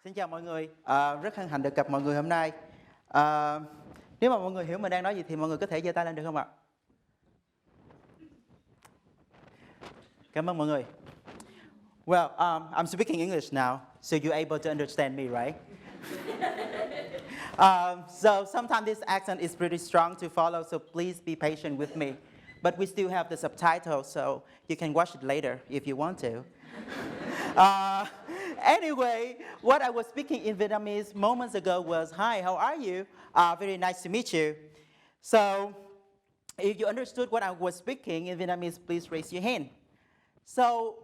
Xin chào mọi người, rất hân hạnh được gặp mọi người hôm nay. Nếu mà mọi người hiểu mình đang nói gì thì mọi người có thể giơ tay lên được không ạ? Cảm ơn mọi người. Well, I'm speaking English now, so you're able to understand me, right? So sometimes this accent is pretty strong to follow, so please be patient with me. But we still have the subtitles, so you can watch it later if you want to. Anyway, what I was speaking in Vietnamese moments ago was, hi, how are you? Very nice to meet you. So if you understood what I was speaking in Vietnamese, please raise your hand. So,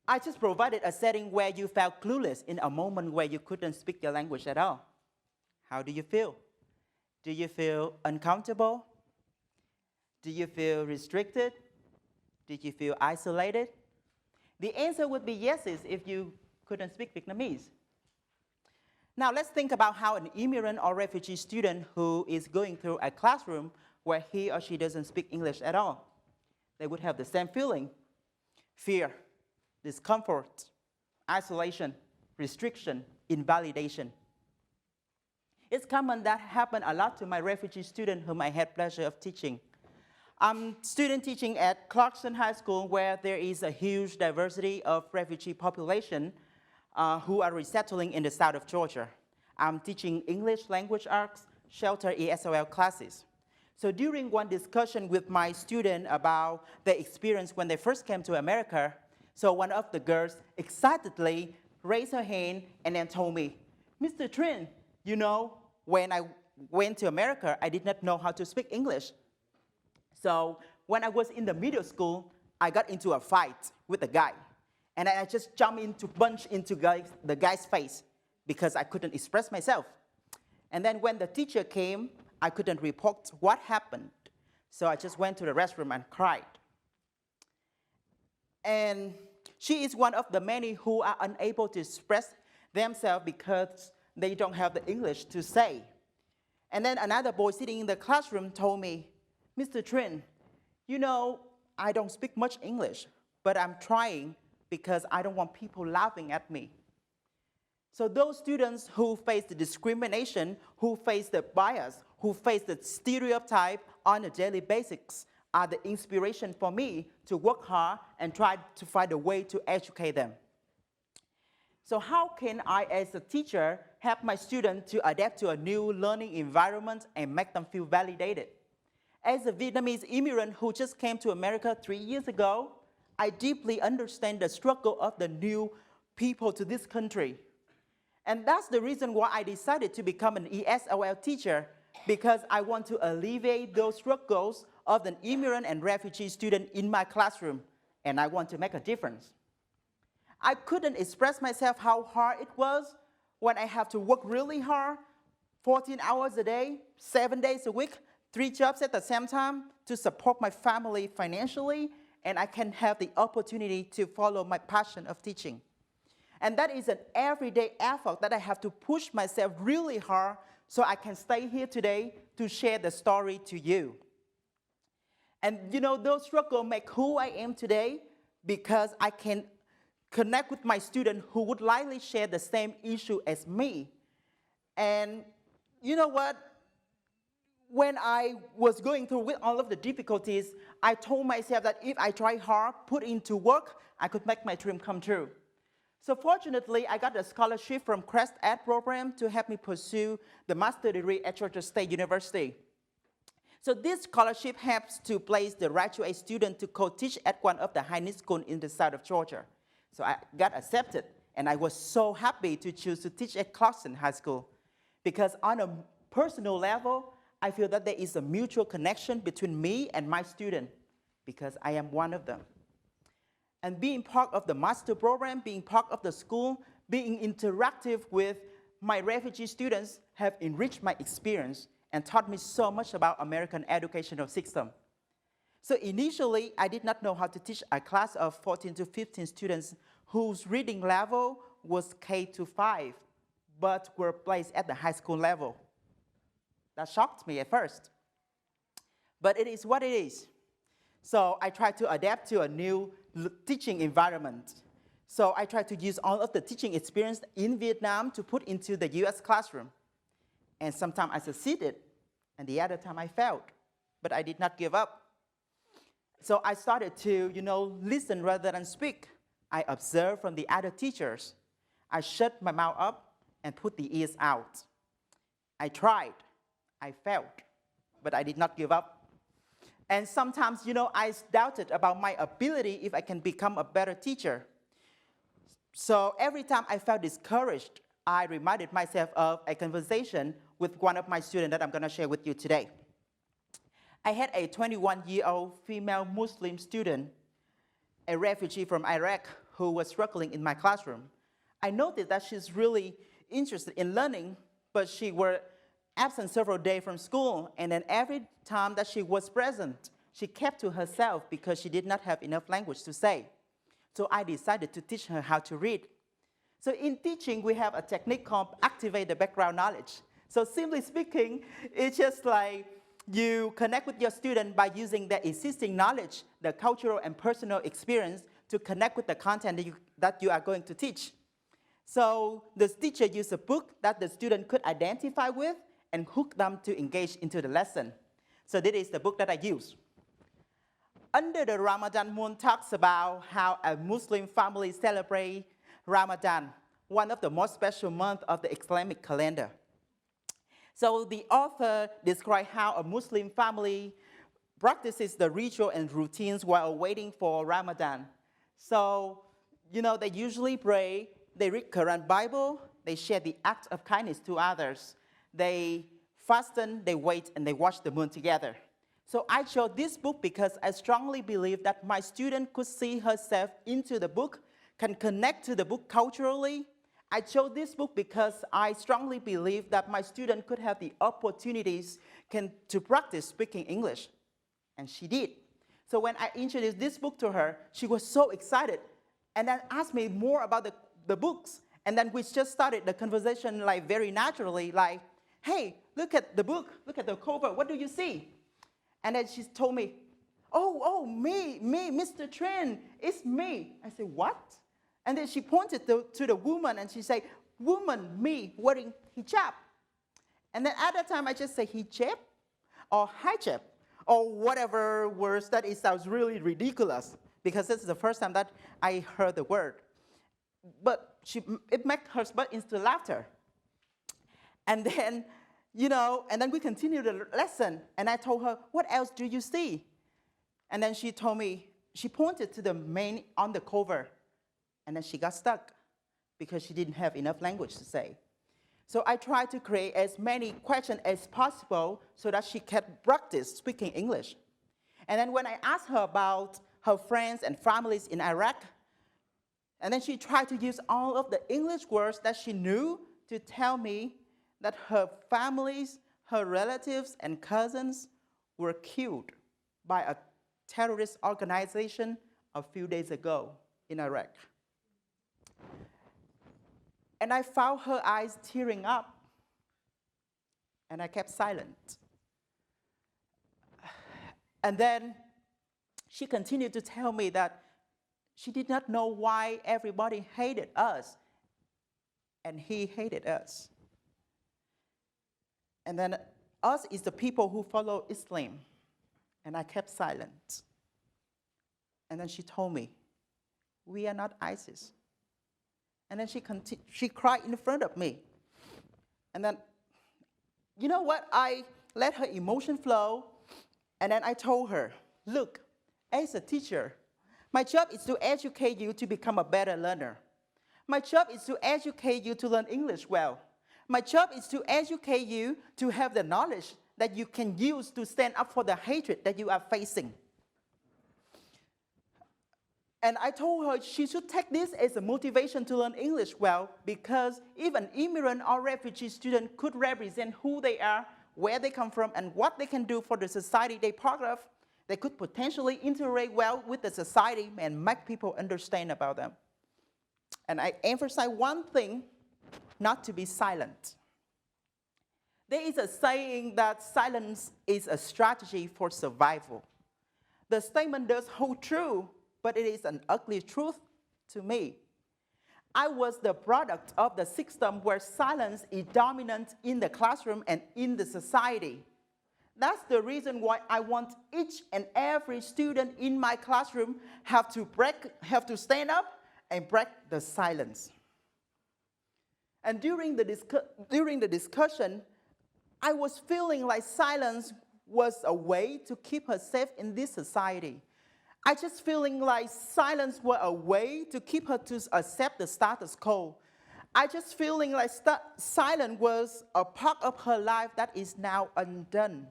I just provided a setting where you felt clueless in a moment where you couldn't speak your language at all. How do you feel? Do you feel uncomfortable? Do you feel restricted? Did you feel isolated? The answer would be yeses if you couldn't speak Vietnamese. Now let's think about how an immigrant or refugee student who is going through a classroom where he or she doesn't speak English at all. They would have the same feeling: fear, discomfort, isolation, restriction, invalidation. It's common that happened a lot to my refugee student whom I had pleasure of teaching. I'm student teaching at Clarkson High School, where there is a huge diversity of refugee population who are resettling in the south of Georgia. I'm teaching English language arts, shelter ESOL classes. So during one discussion with my student about their experience when they first came to America, so one of the girls excitedly raised her hand and then told me, Mr. Trinh, when I went to America, I did not know how to speak English. So when I was in the middle school, I got into a fight with a guy. And I just punched into the guy's face because I couldn't express myself. And then when the teacher came, I couldn't report what happened. So I just went to the restroom and cried. And she is one of the many who are unable to express themselves because they don't have the English to say. And then another boy sitting in the classroom told me, Mr. Trinh, I don't speak much English, but I'm trying because I don't want people laughing at me. So those students who face the discrimination, who face the bias, who face the stereotype on a daily basis are the inspiration for me to work hard and try to find a way to educate them. So how can I, as a teacher, help my students to adapt to a new learning environment and make them feel validated? As a Vietnamese immigrant who just came to America 3 years ago, I deeply understand the struggle of the new people to this country. And that's the reason why I decided to become an ESOL teacher, because I want to alleviate those struggles of the immigrant and refugee student in my classroom, and I want to make a difference. I couldn't express myself how hard it was when I have to work really hard, 14 hours a day, 7 days a week, 3 jobs at the same time to support my family financially, and I can have the opportunity to follow my passion of teaching. And that is an everyday effort that I have to push myself really hard so I can stay here today to share the story to you. And those struggles make who I am today, because I can connect with my students who would likely share the same issue as me. And you know what? When I was going through with all of the difficulties, I told myself that if I try hard, put into work, I could make my dream come true. So fortunately, I got a scholarship from Crest Ed program to help me pursue the master's degree at Georgia State University. So this scholarship helps to place the graduate student to co-teach at one of the high-need schools in the south of Georgia. So I got accepted, and I was so happy to choose to teach at Clarkson High School, because on a personal level, I feel that there is a mutual connection between me and my student, because I am one of them. And being part of the master program, being part of the school, being interactive with my refugee students have enriched my experience and taught me so much about American educational system. So initially, I did not know how to teach a class of 14 to 15 students whose reading level was K-5, but were placed at the high school level. That shocked me at first. But it is what it is. So I tried to adapt to a new teaching environment. So I tried to use all of the teaching experience in Vietnam to put into the US classroom. And sometimes I succeeded, and the other time I failed. But I did not give up. So I started to, listen rather than speak. I observed from the other teachers. I shut my mouth up and put the ears out. I tried. I failed. But I did not give up. And sometimes, I doubted about my ability if I can become a better teacher. So every time I felt discouraged, I reminded myself of a conversation with one of my students that I'm going to share with you today. I had a 21-year-old female Muslim student, a refugee from Iraq, who was struggling in my classroom. I noticed that she's really interested in learning, but she was absent several days from school, and then every time that she was present, she kept to herself because she did not have enough language to say. So I decided to teach her how to read. So in teaching, we have a technique called activate the background knowledge. So simply speaking, it's just like you connect with your student by using their existing knowledge, the cultural and personal experience to connect with the content that you are going to teach. So the teacher used a book that the student could identify with and hook them to engage into the lesson. So this is the book that I use. Under the Ramadan moon talks about how a Muslim family celebrates Ramadan, one of the most special months of the Islamic calendar. So the author describes how a Muslim family practices the ritual and routines while waiting for Ramadan. So, they usually pray, they read Quran Bible, they share the act of kindness to others. They fasten, they wait, and they watch the moon together. So I chose this book because I strongly believe that my student could see herself into the book, can connect to the book culturally. I chose this book because I strongly believe that my student could have the opportunities to practice speaking English. And she did. So when I introduced this book to her, she was so excited and then asked me more about the books. And then we just started the conversation like very naturally, like, hey, look at the book, look at the cover, what do you see? And then she told me, me, Mr. Trinh, it's me. I said, what? And then she pointed to the woman and she said, woman, me, wearing hijab. And then at that time, I just say hijab or hijab or whatever words that it sounds really ridiculous because this is the first time that I heard the word. But it made her burst into laughter. And then, and then we continued the lesson. And I told her, what else do you see? And then she told me, she pointed to the man on the cover. And then she got stuck because she didn't have enough language to say. So I tried to create as many questions as possible so that she can practice speaking English. And then when I asked her about her friends and families in Iraq, and then she tried to use all of the English words that she knew to tell me that her families, her relatives, and cousins were killed by a terrorist organization a few days ago in Iraq. And I found her eyes tearing up, and I kept silent. And then she continued to tell me that she did not know why everybody hated us, and he hated us. And then us is the people who follow Islam, and I kept silent. And then she told me, we are not ISIS. And then she cried in front of me. And then, you know what? I let her emotion flow. And then I told her, look, as a teacher, my job is to educate you to become a better learner. My job is to educate you to learn English well. My job is to educate you to have the knowledge that you can use to stand up for the hatred that you are facing. And I told her she should take this as a motivation to learn English well, because if an immigrant or refugee student could represent who they are, where they come from, and what they can do for the society they're part of, they could potentially integrate well with the society and make people understand about them. And I emphasize one thing, not to be silent. There is a saying that silence is a strategy for survival. The statement does hold true, but it is an ugly truth to me. I was the product of the system where silence is dominant in the classroom and in the society. That's the reason why I want each and every student in my classroom have to stand up and break the silence. And during the discussion, I was feeling like silence was a way to keep her safe in this society. I just feeling like silence was a way to keep her to accept the status quo. I just feeling like silence was a part of her life that is now undone.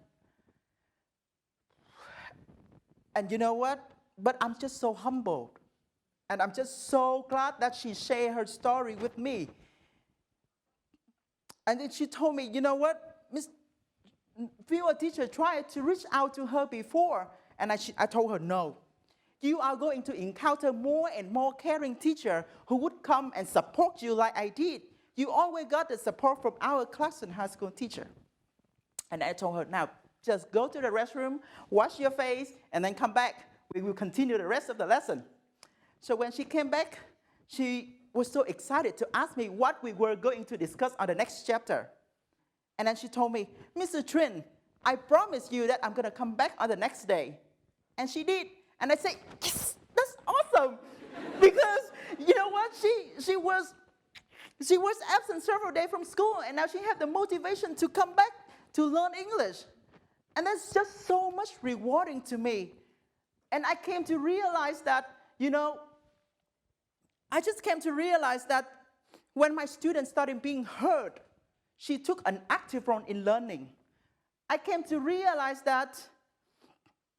And you know what? But I'm just so humbled. And I'm just so glad that she shared her story with me. And then she told me, you know what? Miss, few teacher tried to reach out to her before. And I told her, no. You are going to encounter more and more caring teachers who would come and support you like I did. You always got the support from our class and high school teacher. And I told her, now, just go to the restroom, wash your face, and then come back. We will continue the rest of the lesson. So when she came back, she was so excited to ask me what we were going to discuss on the next chapter. And then she told me, Mr. Trinh, I promise you that I'm going to come back on the next day. And she did. And I said, yes, that's awesome. Because you know what? She was absent several days from school, and now she had the motivation to come back to learn English. And that's just so much rewarding to me. And I came to realize that, I just came to realize that when my students started being heard, she took an active role in learning. I came to realize that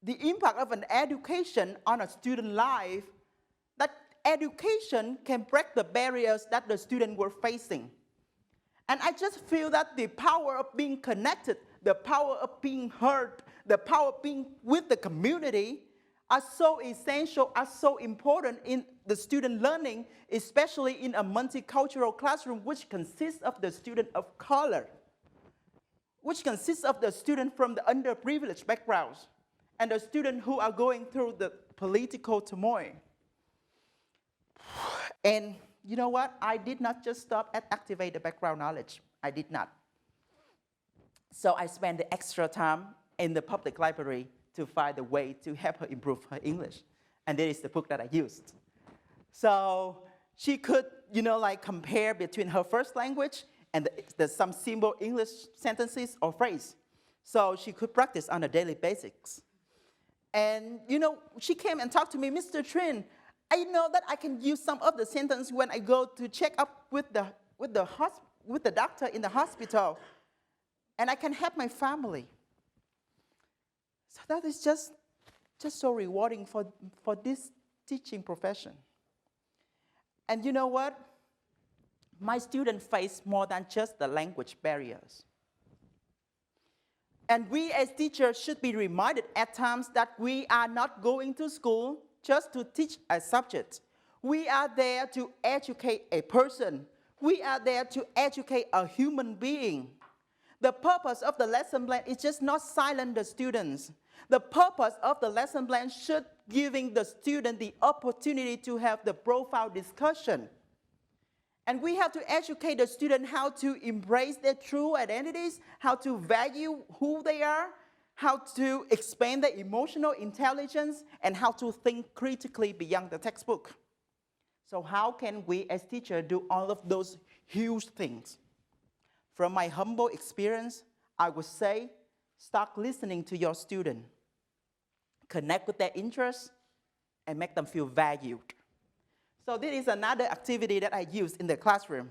the impact of an education on a student life, that education can break the barriers that the students were facing. And I just feel that the power of being connected, the power of being heard, the power of being with the community are so essential, are so important in the student learning, especially in a multicultural classroom which consists of the student of color, which consists of the student from the underprivileged backgrounds, and the students who are going through the political turmoil. And you know what? I did not just stop at activate the background knowledge. I did not. So I spent the extra time in the public library to find a way to help her improve her English. And that is the book that I used. So she could, compare between her first language and some simple English sentences or phrase. So she could practice on a daily basis. And, she came and talked to me, Mr. Trinh, I know that I can use some of the sentence when I go to check up with the doctor in the hospital, and I can help my family. So that is just so rewarding for this teaching profession. And you know what? My students face more than just the language barriers. And we as teachers should be reminded at times that we are not going to school just to teach a subject. We are there to educate a person. We are there to educate a human being. The purpose of the lesson plan is just not silence the students. The purpose of the lesson plan should giving the student the opportunity to have the profound discussion. And we have to educate the student how to embrace their true identities, how to value who they are, how to expand their emotional intelligence, and how to think critically beyond the textbook. So how can we as teachers do all of those huge things? From my humble experience, I would say, start listening to your student. Connect with their interests and make them feel valued. So this is another activity that I used in the classroom.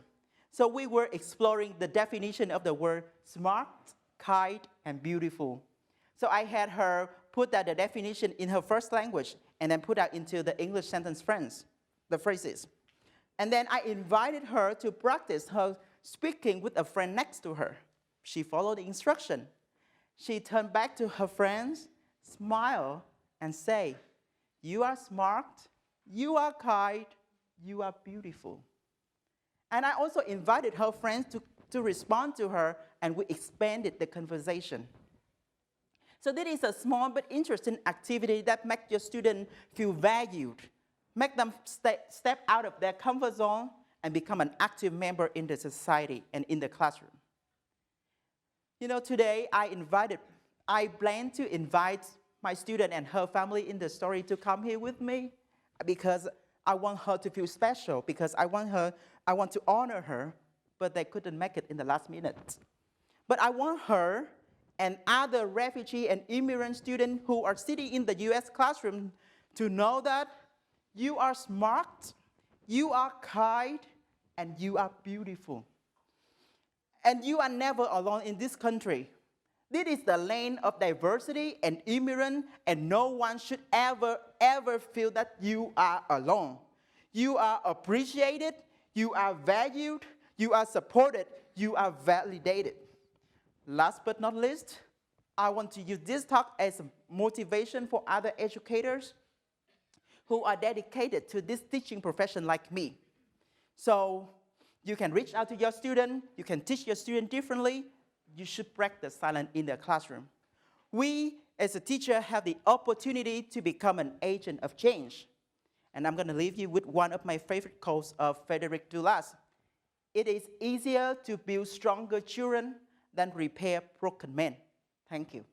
So we were exploring the definition of the word smart, kind, and beautiful. So I had her put that the definition in her first language and then put that into the English sentence the phrases. And then I invited her to practice her speaking with a friend next to her. She followed the instruction. She turned back to her friends, smiled, and say, "You are smart, you are kind, you are beautiful." And I also invited her friends to respond to her, and we expanded the conversation. So this is a small but interesting activity that makes your student feel valued, make them step out of their comfort zone, and become an active member in the society and in the classroom. You know, today I plan to invite my student and her family in the story to come here with me because I want her to feel special, because I want to honor her, but they couldn't make it in the last minute. But I want her and other refugee and immigrant students who are sitting in the US classroom to know that you are smart, you are kind, and you are beautiful. And you are never alone in this country. This is the land of diversity and immigrant, and no one should ever feel that you are alone. You are appreciated, you are valued, you are supported, you are validated. Last but not least, I want to use this talk as a motivation for other educators who are dedicated to this teaching profession like me. So you can reach out to your student, you can teach your student differently. You should practice silence in the classroom. We, as a teacher, have the opportunity to become an agent of change. And I'm going to leave you with one of my favorite quotes of Frederick Douglass. It is easier to build stronger children than repair broken men. Thank you.